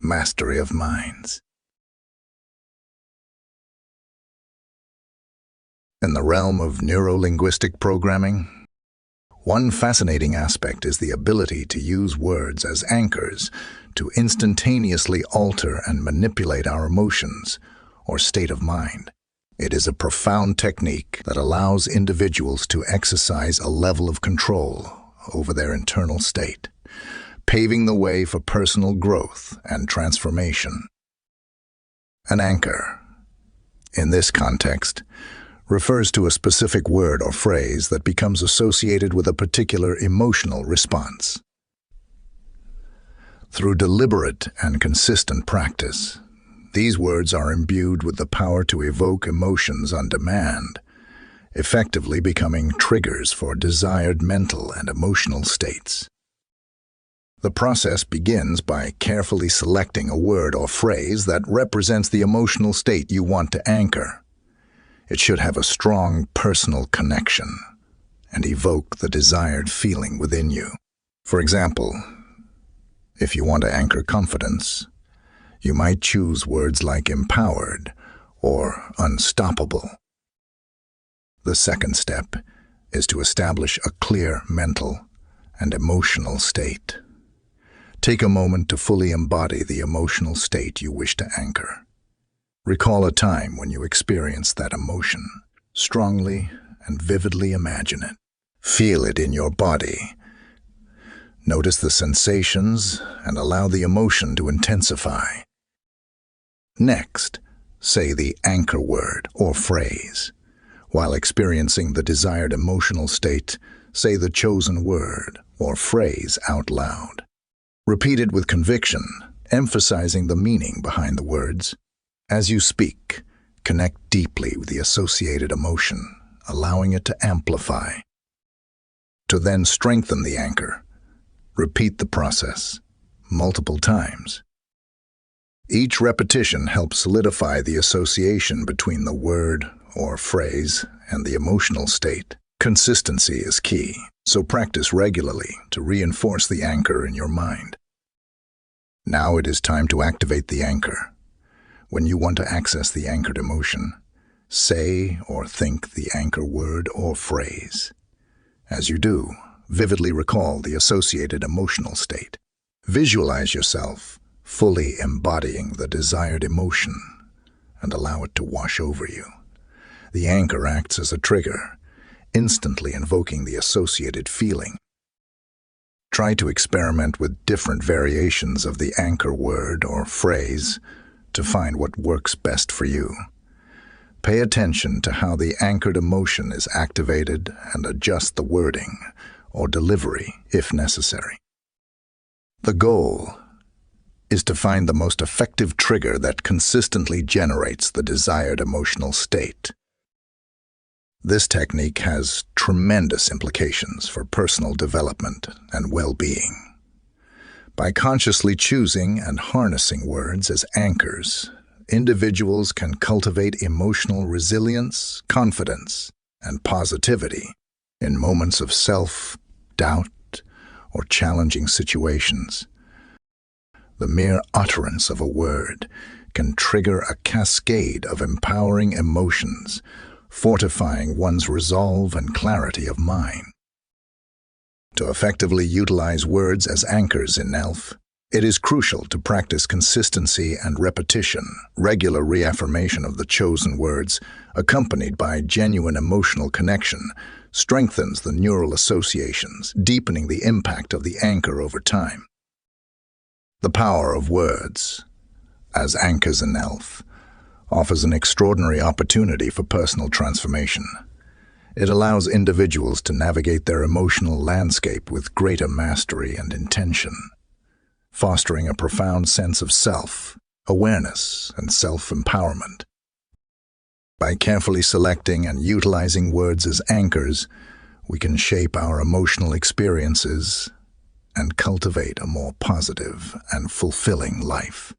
mastery of minds. In the realm of neuro-linguistic programming, one fascinating aspect is the ability to use words as anchors to instantaneously alter and manipulate our emotions or state of mind. It is a profound technique that allows individuals to exercise a level of control over their internal state, paving the way for personal growth and transformation. An anchor, in this context, refers to a specific word or phrase that becomes associated with a particular emotional response. Through deliberate and consistent practice, these words are imbued with the power to evoke emotions on demand, effectively becoming triggers for desired mental and emotional states. The process begins by carefully selecting a word or phrase that represents the emotional state you want to anchor. It should have a strong personal connection and evoke the desired feeling within you. For example, if you want to anchor confidence, you might choose words like empowered or unstoppable. The second step is to establish a clear mental and emotional state. Take a moment to fully embody the emotional state you wish to anchor. Recall a time when you experienced that emotion. Strongly and vividly imagine it. Feel it in your body. Notice the sensations and allow the emotion to intensify. Next, say the anchor word or phrase. While experiencing the desired emotional state, say the chosen word or phrase out loud. Repeat it with conviction, emphasizing the meaning behind the words. As you speak, connect deeply with the associated emotion, allowing it to amplify. To then strengthen the anchor, repeat the process multiple times. Each repetition helps solidify the association between the word or phrase and the emotional state. Consistency is key, so practice regularly to reinforce the anchor in your mind. Now it is time to activate the anchor. When you want to access the anchored emotion, say or think the anchor word or phrase. As you do, vividly recall the associated emotional state. Visualize yourself fully embodying the desired emotion and allow it to wash over you. The anchor acts as a trigger, instantly invoking the associated feeling. Try to experiment with different variations of the anchor word or phrase to find what works best for you. Pay attention to how the anchored emotion is activated and adjust the wording or delivery if necessary. The goal is to find the most effective trigger that consistently generates the desired emotional state. This technique has tremendous implications for personal development and well-being. By consciously choosing and harnessing words as anchors, individuals can cultivate emotional resilience, confidence, and positivity in moments of self-doubt or challenging situations. The mere utterance of a word can trigger a cascade of empowering emotions, fortifying one's resolve and clarity of mind. To effectively utilize words as anchors in ELF, it is crucial to practice consistency and repetition. Regular reaffirmation of the chosen words, accompanied by genuine emotional connection, strengthens the neural associations, deepening the impact of the anchor over time. The power of words, as anchors in ELF, offers an extraordinary opportunity for personal transformation. It allows individuals to navigate their emotional landscape with greater mastery and intention, fostering a profound sense of self, awareness, and self-empowerment. By carefully selecting and utilizing words as anchors, we can shape our emotional experiences and cultivate a more positive and fulfilling life.